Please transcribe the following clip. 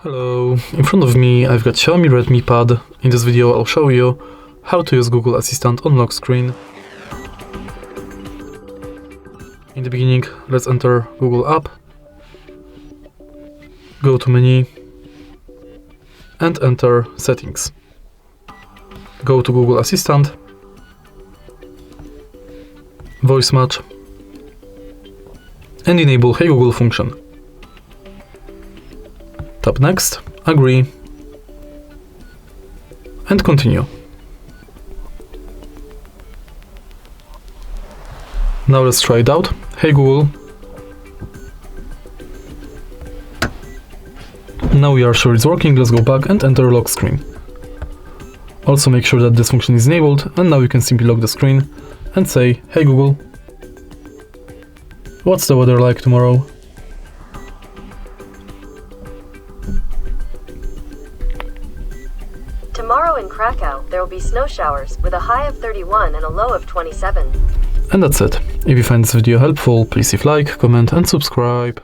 Hello, in front of me I've got XIAOMI Redmi Pad. In this video I'll show you how to use Google Assistant on lock screen. In the beginning, let's enter Google app, go to menu and enter settings. Go to Google Assistant, voice match and enable Hey Google function. Tap next, agree and continue. Now let's try it out. Hey Google. Now we are sure it's working. Let's go back and enter lock screen. Also make sure that this function is enabled, and now you can simply lock the screen and say, hey Google, what's the weather like tomorrow? Tomorrow in Krakow, there will be snow showers with a high of 31 and a low of 27. And that's it. If you find this video helpful, please leave a like, comment and subscribe.